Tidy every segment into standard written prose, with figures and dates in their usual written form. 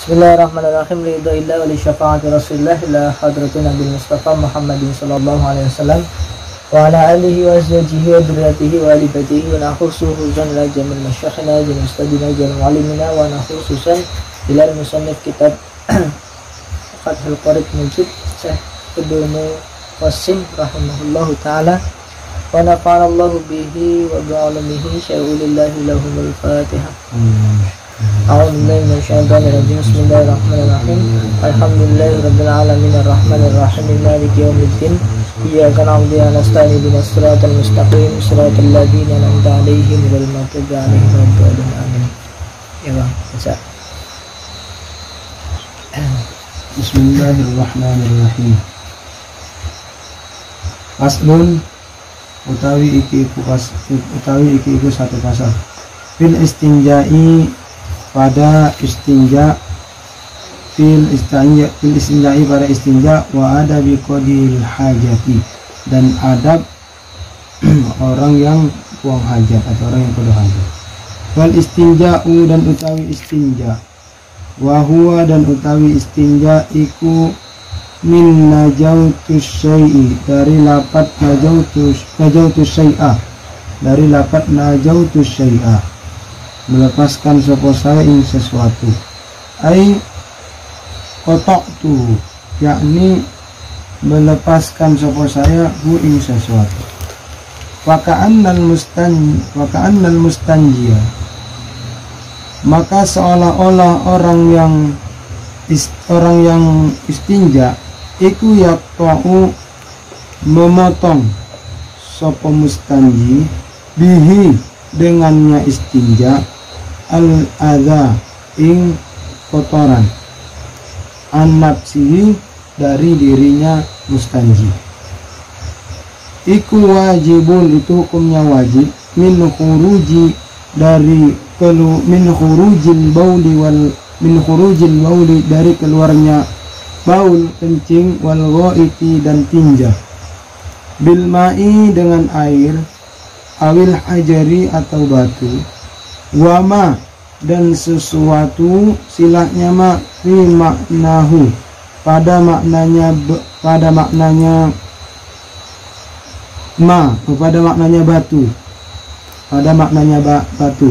Bismillahirrahmanirrahim. Ridha wa li syafaati Rasulillah ila hadratin Nabi Mustafa Muhammadin sallallahu alaihi wasallam wa ala alihi wa azwajihi wa dzurriyyatihi wa ali baitihi wa nakhususan ila jamil masyayikhina wa ustadina wa muallimina wa nakhususan ila musannif kitab Fathul Qorib Mujib Syekh Ibnu Qasim rahimahullahu taala wa nafa'anallahu bihi wa bi'ulumihi syai'ulillahi lahumul Fatihah. A'udzubillahi minasyaitonir rajim. Bismillahirrahmanirrahim. Alhamdulillahirabbil alamin arrahmanir rahim maliki yaumiddin. Iyyaka na'budu wa nasta'inu ihdinas siratal mustaqim siratal ladzina an'amta 'alaihim ghairil maghdubi 'alaihim waladdallin. Amin. Ya Bang, baca. Bismillahirrahmanirrahim. Aslun utawi iki iku satu pasal. Fil istinja'i pada istinja, fil istinja'i pada istinja, wa adabi qadil hajati, dan adab orang yang buang hajat atau orang yang qada hajat. Wal istinja'u, dan utawi istinja, wa huwa, dan utawi istinja iku min najautus syai'i, dari lapat najautus syai'a, dari lapat najautus syai'a, melepaskan sopo saya ing sesuatu, ai qata'tu, yakni melepaskan sopo saya hu ing sesuatu. Wa ka'annal mustanjiya, maka seolah-olah orang yang istinja iku yaqta'u, memotong sopo mustanji bihi, dengannya istinja, al-adha ing kotoran, an-nafsihi, dari dirinya mustanji. Iku wajibun, itu hukumnya wajib, min khurujil bauli, dari keluarnya baul, kencing, wal ghaiti, dan tinja, bil ma'i, dengan air, awil hajari, atau batu, wama, dan sesuatu, silahnya ma, fi maknahu, pada maknanya batu,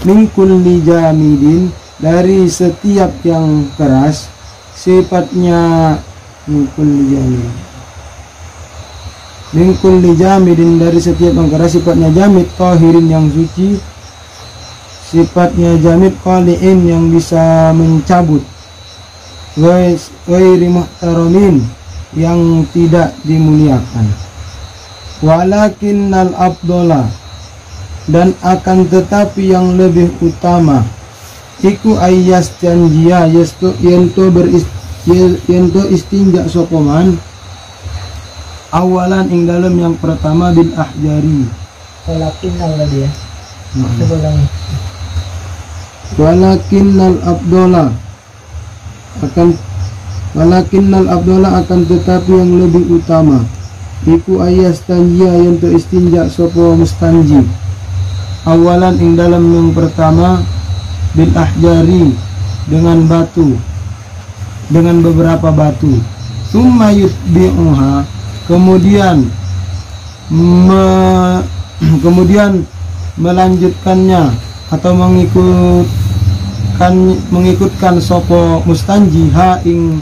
min kulli jamidin, dari setiap yang keras, sifatnya min kulli jamidin, dari setiap yang keras, sifatnya jamid, tahirin, yang suci, sifatnya jamid, qali'in, yang bisa mencabut, ghairi muhtaramin, yang tidak dimuliakan. Walakinnal afdola, dan akan tetapi yang lebih utama, iku ayyas janjia, yento istinja sopoman, awalan ing dalam yang pertama, bil ahjari. Walakinnal tadi ya. Walakinnal abdola, akan tetapi yang lebih utama, iku ayas tanjia, yang istinja sopo mustanji, awalan ing dalam yang pertama, bil ahjari, dengan batu, dengan beberapa batu, summa yutbi'uha, kemudian melanjutkannya atau mengikutkan sopo mustanji ha ing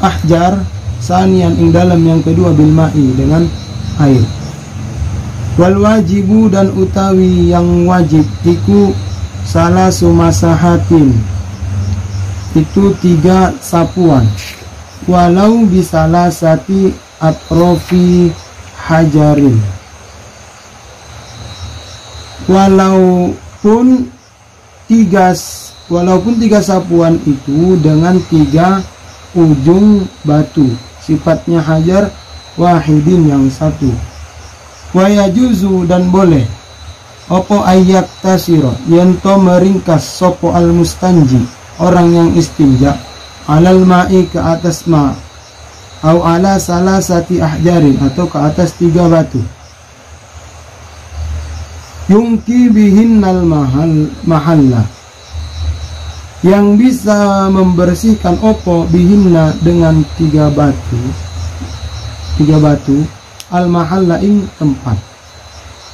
ahjar, sanian ing dalam yang kedua, bil ma'i, dengan air. Wal wajibu, dan utawi yang wajib iku salasu masahatin, itu 3 sapuan, walau bisalasati atrofi hajarin, walaupun tiga sapuan itu dengan 3 ujung batu, sifatnya hajar, wahidin, yang satu. Wa yajuzu, dan boleh, opo ayak tasiro, yento meringkas sopo al mustanji, orang yang istinja, alal ma'i, ke atas ma, au ala salasati ahjarin, atau ke atas 3 batu, yungki bihinnal mahalla, yang bisa membersihkan opo bihinna dengan tiga batu al mahalla ing tempat.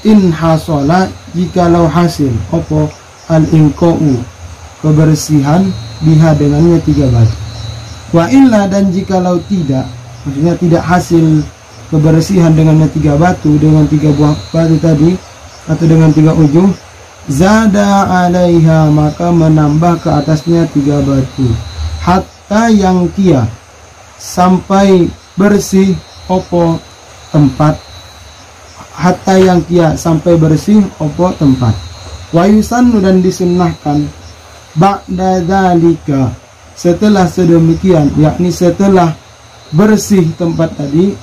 In hasola jikalau hasil opo al inqa'u kebersihan biha dengannya tiga batu. Wa illa dan jikalau tidak, maksudnya tidak hasil kebersihan dengannya tiga batu, dengan tiga buah batu tadi atau dengan tiga ujung, zada alaiha maka menambah ke atasnya tiga batu, hatta yang kia sampai bersih opo tempat, hatta yang kia sampai bersih opo tempat. Wa yusannu dan disunnahkan ba'da dzalika setelah sedemikian, yakni setelah bersih tempat tadi,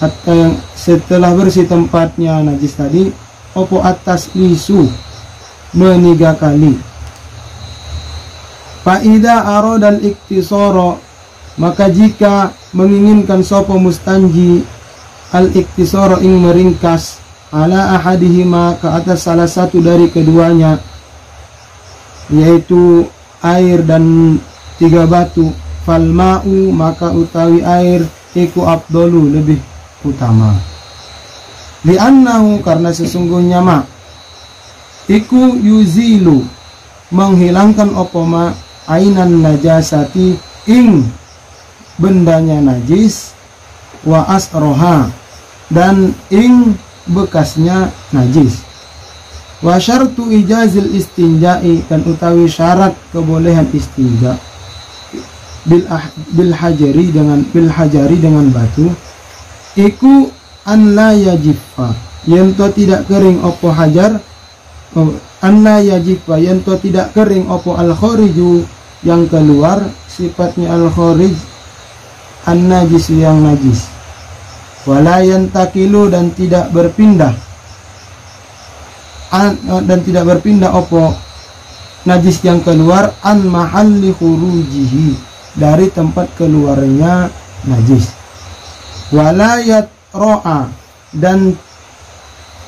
hatta yang setelah bersih tempatnya najis tadi, opo atas lisu meniga kali. Faida aradal iktisara maka jika menginginkan sopo mustanji al iktisara ing meringkas ala ahadihima ke atas salah satu dari keduanya, yaitu air dan tiga batu, fal ma'u maka utawi air iku afdalu lebih utama. Li'annahu karena sesungguhnya ma iku yuzilu menghilangkan opoma ainan najasati ing bendanya najis, wa asroha dan ing bekasnya najis, wa syartu ijazil istinja'i dan utawi syarat kebolehan istinja bil hajari dengan batu iku an la yajifa yento tidak kering opo hajar, an la yajifa yento tidak kering opo al khariju yang keluar, sifatnya al kharij an najis yang najis, wala yantakilu dan tidak berpindah opo najis yang keluar an mahalli khurujihi dari tempat keluarnya najis, wala yatro'a dan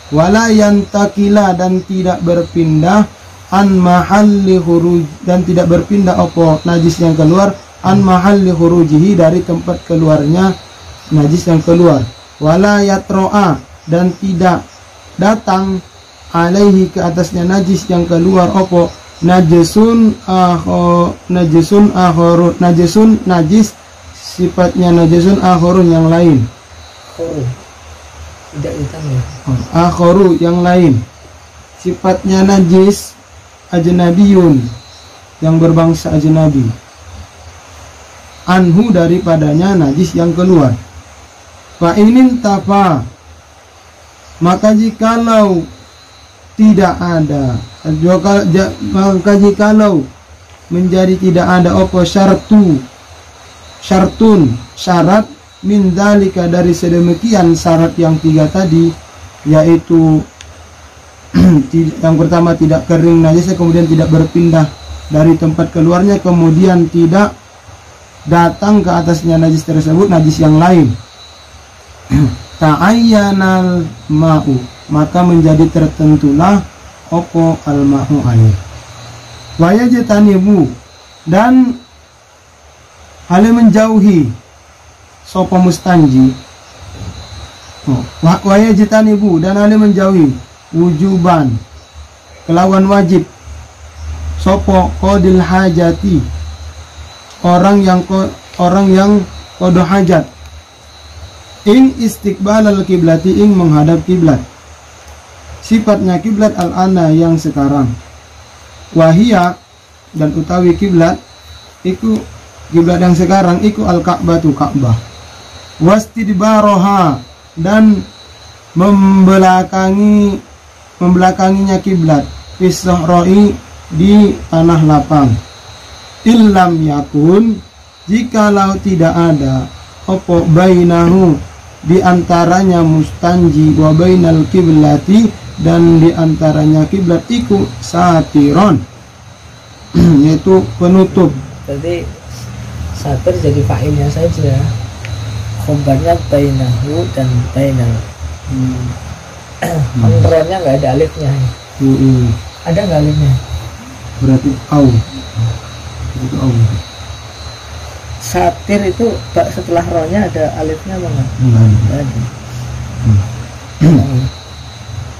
wala yantakila dan tidak berpindah an mahalli khuruj dan tidak berpindah opo najis yang keluar an mahalli khurujihi dari tempat keluarnya najis yang keluar, wala yatro'a dan tidak datang alaihi ke atasnya najis yang keluar opo najisun najis sifatnya najisun akhorun yang lain, tidak ditambah akhoru yang lain, sifatnya najis ajnabiyun yang berbangsa ajnabi, anhu daripadanya najis yang keluar. Fa inin tafa maka jikalau tidak ada, maka jikalau menjadi tidak ada opo syartun syarat min dalika dari sedemikian syarat yang tiga tadi, yaitu yang pertama tidak kering najisnya, kemudian tidak berpindah dari tempat keluarnya, kemudian tidak datang ke atasnya najis tersebut najis yang lain, ta'ayyanal ma'u maka menjadi tertentulah opo al ma'u air, wa yajtanibu dan hal menjauhi sopo mustanji, wa yajtanibu dan hal menjauhi wujuban kelawan wajib sopo qadil hajati orang yang qada hajat ing istiqbal al-kiblati ing menghadap kiblat, sifatnya kiblat al-ana yang sekarang, wahia dan utawi kiblat iku kiblat yang sekarang iku al-ka'batu Ka'bah, wastidbaroha dan membelakanginya kiblat fisro'i di tanah lapang, illam yakun jikalau tidak ada opo bainahu di antaranya mustanji wa bainal kiblati dan di antaranya kiblat iku satiron yaitu penutup. Jadi satir jadi fa'ilnya saja, khobarnya bainahu dan bainal. Ronnya nggak ada alifnya. Ada nggak alifnya? Berarti au. Itu Allah. Satir itu setelah rohnya ada alifnya mana? Enggak ada.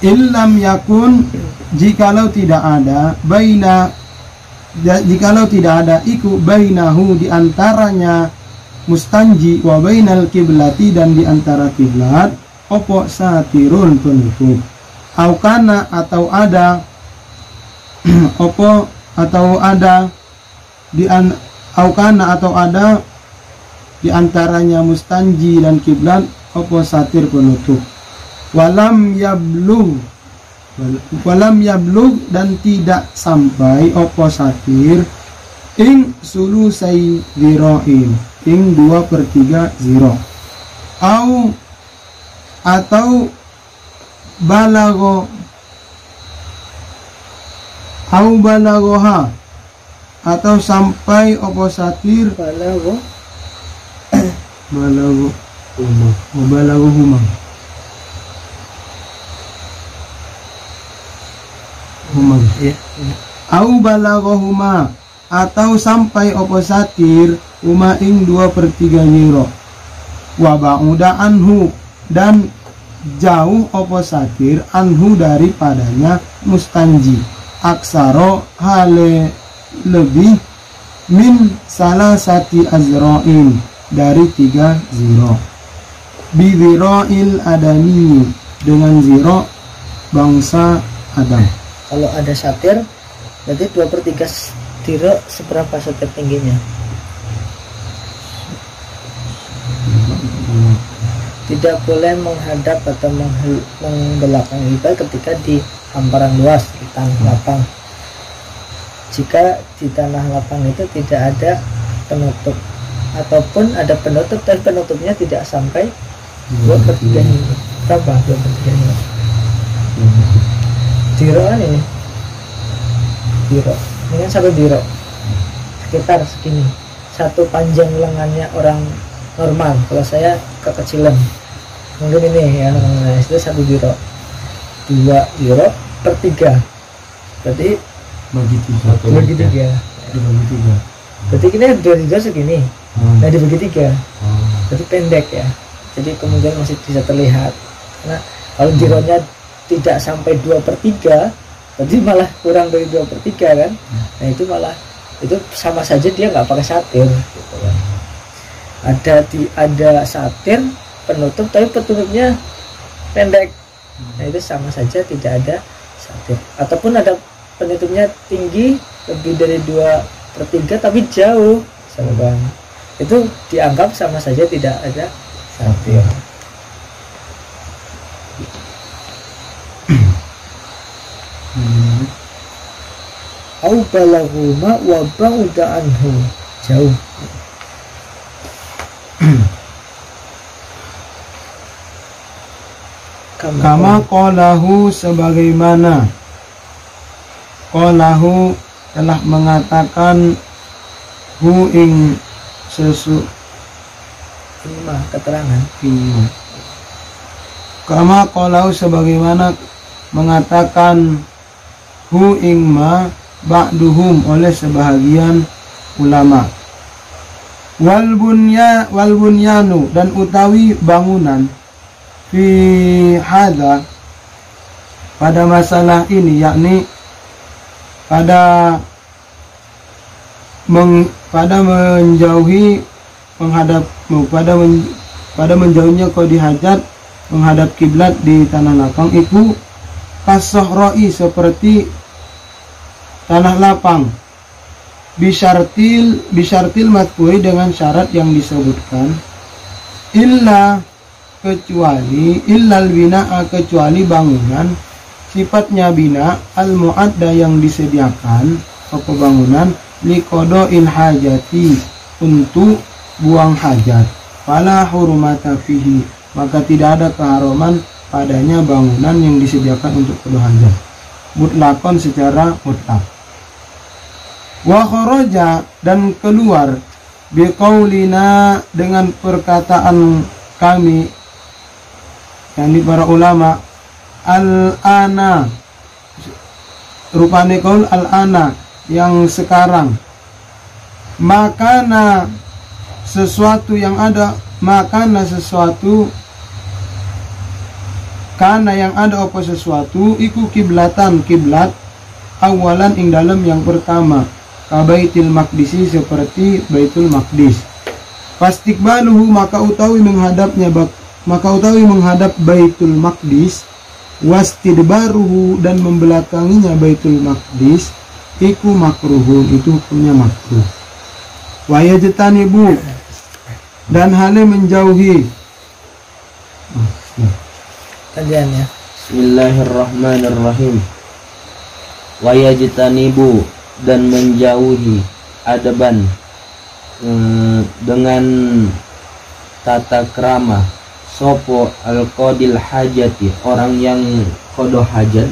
Illam yakun, jikalau tidak ada iku bainahu, diantaranya mustanji, wa bainal kiblati, dan diantara kiblat, opo satirun, penutup, aukana, atau ada opo atau ada aukana, atau ada diantaranya mustanji dan kiblat, opo satir, penutup, walam yablug, dan tidak sampai opo satir ing sulusai ziroin, ing 2/3 ziro, atau balagoha, atau sampai opo satir balagohuma au balagohuma, atau sampai opo satir uma ing 2/3 ziro, wa ba'uda anhu, dan jauh opo satir anhu daripadanya mustanji, aksaro hale lebih, min salasati azroin, dari 3 ziro, biziroil adami, dengan ziro bangsa Adam. Kalau ada satir berarti 2/3 ziro, seberapa satir tingginya? Tidak boleh menghadap atau membelakangi kiblat ketika di hamparan luas, di tanah lapang. Jika di tanah lapang itu tidak ada penutup, ataupun ada penutup tapi penutupnya tidak sampai 2/3 ini. Berapa 2/3 ini? Diro kan ini? Diro. Ini kan 1 diro. Sekitar segini. 1 panjang lengannya orang normal. Kalau saya kekecilan. Mungkin ini ya, itu 1 diro. 2 diro/3. Berarti bagi 3. Berarti ini 2 diro segini. Nah dibagi 3. Berarti pendek ya. Jadi kemudian masih bisa terlihat. Karena kalau dironya tidak sampai 2/3, berarti malah kurang dari 2/3 kan. Nah itu malah, itu sama saja dia nggak pakai satir gitu kan. Ada satir penutup tapi penutupnya pendek. Nah itu sama saja tidak ada satir. Ataupun ada penutupnya tinggi lebih dari 2/3 tapi jauh, misalkan, itu dianggap sama saja tidak ada satir. Au balaghuma wa ba'uda anhu, jauh. Kama qalahu, sebagaimana qalahu telah mengatakan hu ing sesu, ini mah keterangan. Kama qalahu, sebagaimana mengatakan hu ing ma ba'duhum, oleh sebahagian ulama. Wal bunyanu, dan utawi bangunan, fi hadza, pada masalah ini, yakni pada menjauhi menghadap, pada menjauhnya qadi hajat menghadap kiblat di tanah lapang, iku kasohroi, seperti tanah lapang, bisyartil matkuri, dengan syarat yang disebutkan, illal bina, kecuali bangunan sifatnya bina, al muadda, yang disediakan, atau bangunan liqodoil hajati, untuk buang hajat, fala hurmata fihi, maka tidak ada keharuman padanya bangunan yang disediakan untuk kedua hajat, mutlakon, secara mutlak. Wa kharaja, dan keluar, biqaulina, dengan perkataan kami, yakni para ulama, al-ana, rupane qaul al-ana, yang sekarang, Makana sesuatu yang ada, makana sesuatu karena yang ada apa sesuatu iku kiblatan kiblat awalan ing dalam yang pertama ka Baitul Maqdisi seperti Baitul Maqdis. Fastikbaluhu maka utawi menghadap Baitul Maqdis, wastidbaruhu dan membelakanginya Baitul Maqdis iku makruhun, itu hukumnya makruh. Wa yajtanibu dan hale menjauhi. Kajiannya. Bismillahirrahmanirrahim. Wa yajtanibu dan menjauhi adaban dengan tata krama sopo al-qadil hajati orang yang kodoh hajat,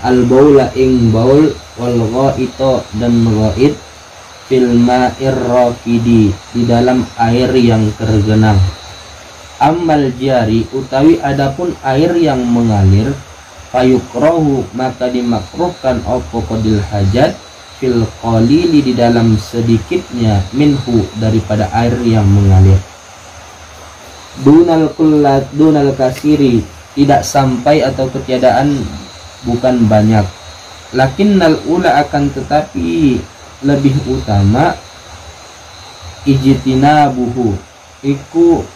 al-baula ing baul, wal ghaito dan ghaid, fil ma'ir raqidi di dalam air yang tergenang. Amal jari utawi adapun air yang mengalir, fayukrohu maka dimakruhkan opo qadil hajat, fil qalili di dalam sedikitnya, minhu daripada air yang mengalir. Dunal kasiri tidak sampai atau ketiadaan bukan banyak. Lakinnal ula akan tetapi lebih utama ijtinabuhu iku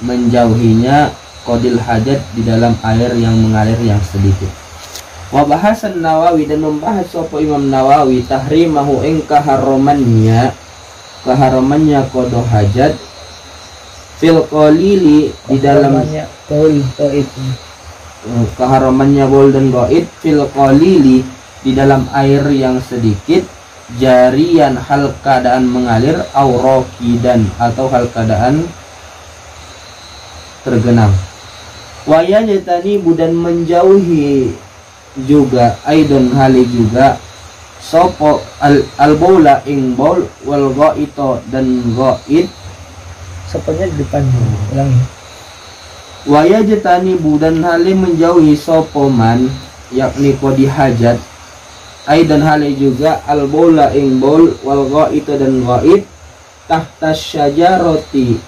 menjauhinya qadil hajat di dalam air yang mengalir yang sedikit. Wa bahasan Nawawi dan membahas sapa Imam Nawawi tahrimahu ing kaharamannya qadha hajat fil qalili di dalam kaharamannya bol dan ghaid fil qalili di dalam air yang sedikit, jarian hal keadaan mengalir, auraqidan atau hal keadaan tergenang. Wa yajtanibu dan menjauhi juga aidon hali juga sopo al-baula ing baul, wal ghaito dan ghaid. Soponya di depan, ulangi. Wa yajtanibu dan hali menjauhi sopo man yakni qadi hajat, aidan hali juga al-baula ing baul, wal ghaito dan ghaid, tahta syajarati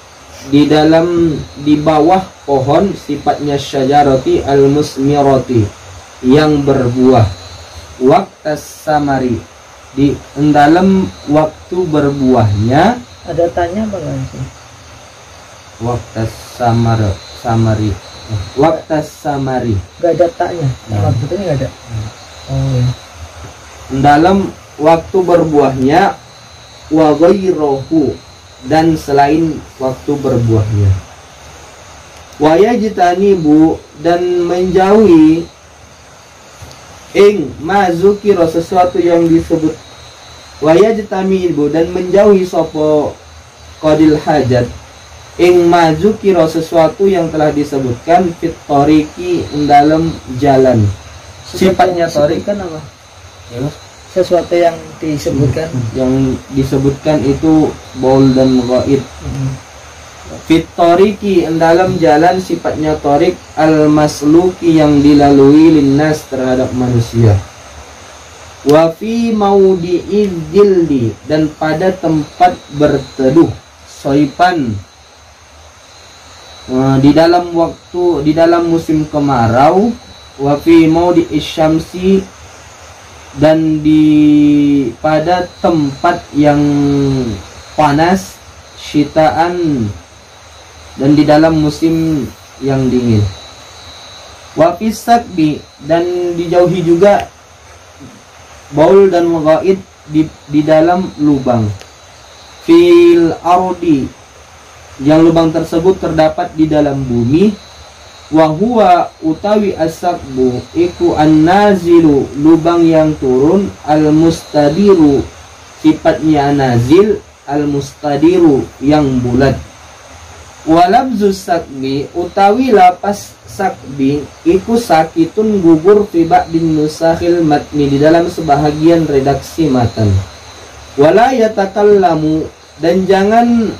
di bawah pohon, sifatnya syajarati al-musmirati yang berbuah, waktas samari di dalam waktu berbuahnya. Ada tanya apa nggak sih? Waktas samari waktas samari Gak ada taknya, maksudnya nggak ada. Oh ya. Dalam waktu berbuahnya, wa ghairuhu dan selain waktu berbuahnya. Wa yajtanibu dan menjauhi ing mazukira sesuatu yang disebut, wa yajtanibu dan menjauhi sopo qadil hajat ing mazukira sesuatu yang telah disebutkan fit tariqi dalam jalan. Sifatnya tariq kan apa? Ya, Sesuatu yang disebutkan. yang disebutkan itu baul dan ghaid. Fit tariqi dalam jalan, sifatnya tariq al-masluki yang dilalui linnas terhadap manusia. Wa fi maudi'iz jildi dan pada tempat berteduh, soipan di dalam musim kemarau. Wa fi maudi'iz syamsi dan pada tempat yang panas, syitaan dan di dalam musim yang dingin. Wa fi sakbi dan dijauhi juga baul dan ghaid di dalam lubang. Fil ardi yang lubang tersebut terdapat di dalam bumi. Wa huwa utawi as-sakbu iku an-nazilu lubang yang turun, al-mustadiru sifatnya nazil, al-mustadiru yang bulat. Walabzus sakbi utawi lapas sakbi iku sakitun gugur fi ba'din nusakhil matni di dalam sebahagian redaksi matan. Wala yatakallamu dan jangan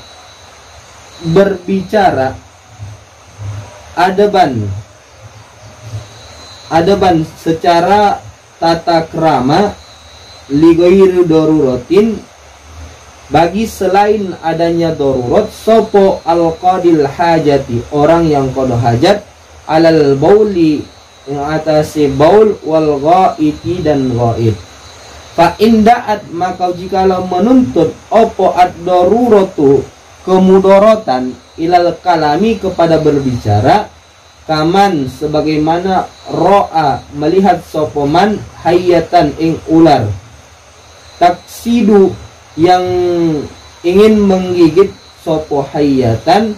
berbicara adaban secara tata krama lighairi daruratin, bagi selain adanya darurat, sopo al-qadil hajati, orang yang qada hajat, alal bauli, yang atasi baul, wal ghaiti dan ghaib. Fa inda'at, maka jikalau menuntut opo ad-daruratu, kemudorotan, ilal kalami, kepada berbicara, kaman sebagaimana ro'a, melihat sopoman, hayatan ing ular, taksidu, yang ingin menggigit sopo hayatan,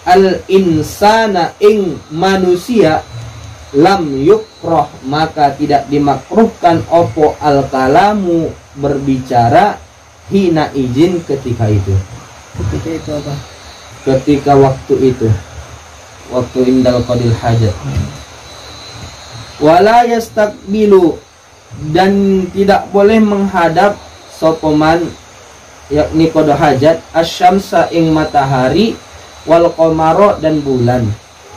al insana ing manusia, lam yukroh, maka tidak dimakruhkan opo al kalamu, berbicara, hina izin, ketika itu. Ketika itu apa? Ketika waktu itu, waktu indal qadil hajat. Wala yastakbilu, dan tidak boleh menghadap sopoman, yakni qada hajat, asyamsa ing matahari, wal qamara dan bulan,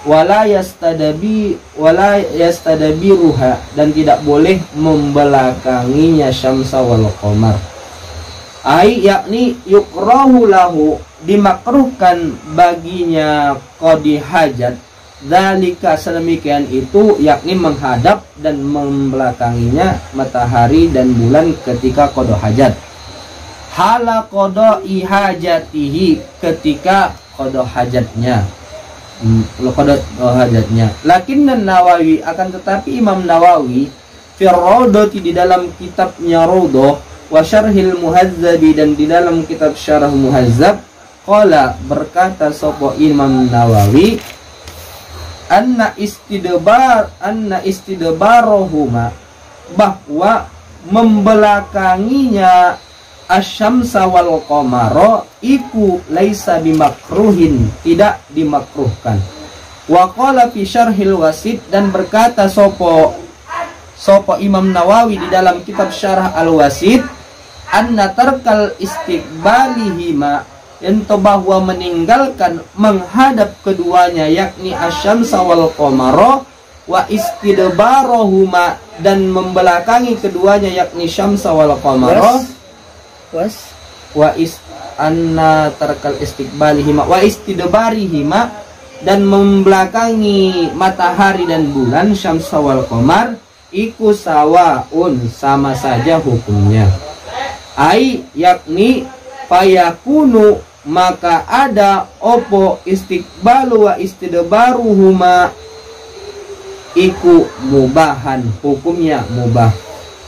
wala yastadabi ruha, dan tidak boleh membelakanginya syamsa wal qamar. Ai yakni yukrahu lahu, dimakruhkan baginya qadi hajat, dzalika sedemikian itu, yakni menghadap dan membelakanginya matahari dan bulan ketika qada hajat. Hala qada'i hajatihi, ketika qada hajatnya, qada hajatnya. Lakinnan Nawawi, akan tetapi Imam Nawawi, fi Raudhati, di dalam kitabnya Raudhah, wa syarhil muhazzabi, dan di dalam kitab syarah muhazzab, qala, berkata sapa Imam Nawawi, anna istidbarohuma, bahwa membelakanginya asyamsa wal qamara, iku laisa bimakruhin, tidak dimakruhkan. Wa qala fi syarhil wasit, dan berkata sopo Imam Nawawi di dalam kitab syarah al-wasit, anna tarkal istiqbalihima, ento bahwa meninggalkan menghadap keduanya, yakni asyamsa wal qamara, wa istidbarohuma, dan membelakangi keduanya, yakni syamsa wal qamara, anna tarkal istiqbalihima wa istidbarihima, dan membelakangi matahari dan bulan, syamsa wal qamar, iku sawaun, sama saja hukumnya. Ai yakni fayakunu, maka ada opo istiqbalu wa istidbaruhuma, iku mubahan, hukumnya mubah.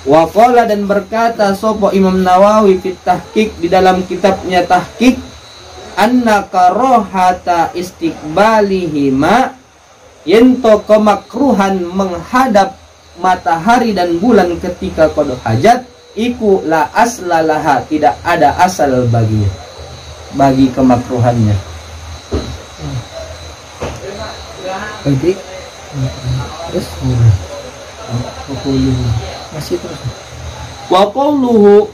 Wa qala, dan berkata sopo Imam Nawawi fit tahqiq, di dalam kitabnya tahqiq, anna karohata istiqbalihima, yento kemakruhan menghadap matahari dan bulan ketika qada hajat, iku la aslalaha, tidak ada asal baginya, bagi kemakruhannya. Baik. Terus masih terus. Wa qawluhu,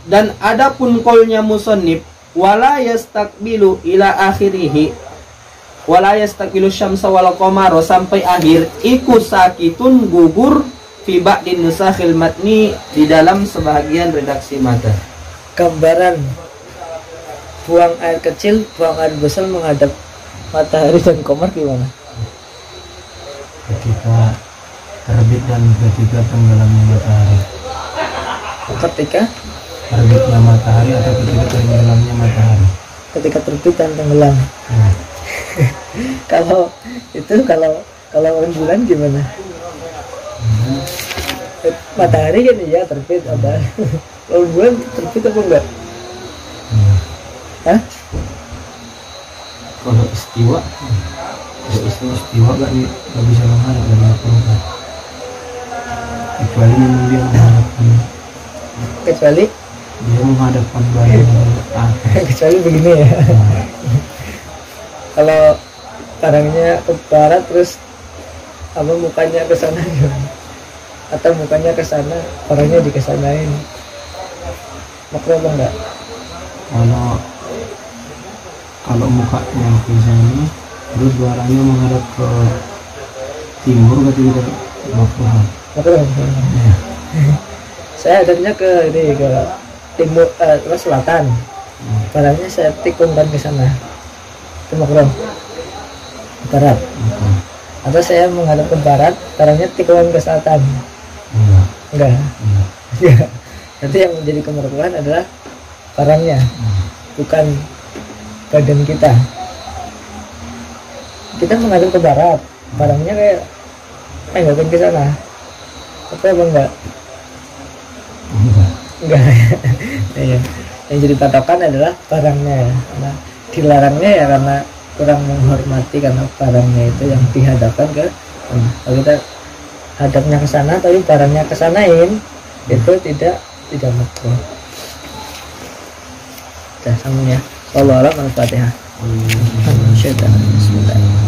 dan adapun qaulnya musannif, wala yastakbilu ila akhirih, wala yastakbilu syamsa wal qamara, sampai akhir, iku sakitun, gugur, fi ba'din nusakhil matni, di dalam sebahagian redaksi mata. Gambaran buang air kecil, buang air besar menghadap matahari dan qamar gimana? Ketika terbit dan ketika tenggelamnya matahari. Ketika terbitnya matahari atau ketika tenggelamnya matahari? Ketika terbit dan tenggelam. Kalau itu, kalau bulan gimana? Matahari kan iya terbit, ada. Kalau bulan terbit apa enggak? Hah? Kalau istiwa nggak bisa menghadap dari apa-apa, kecuali memang dia menghadapkan badan kecuali begini ya. Kalau barangnya ke barat, terus apa mukanya ke sana, atau mukanya ke sana, barangnya dikesanain, makro apa enggak? Kalau mukanya ke sini, terus barangnya menghadap ke timur, berarti tidak makruh. makruh. Saya hadapnya ke ini, ke timur, ke selatan, barangnya saya tikumkan ke sana, itu makruh. Barat, atau saya menghadap ke barat, barangnya tikungan ke selatan. Enggak. Nanti yang menjadi kemakruhan adalah barangnya, bukan badan kita. Kita menghadap ke barat, barangnya kayak menghadap ke sana. Apa enggak? Enggak. Iya. Yang jadi patokan adalah barangnya. Nah, dilarangnya ya karena kurang menghormati, karena barangnya itu yang dihadapkan ke. Kalau kita hadapnya ke sana tapi barangnya ke sanain, itu tidak makruh. Sudah sambung ya. Wallahu a'lam. Al-Fatihah. Bismillah.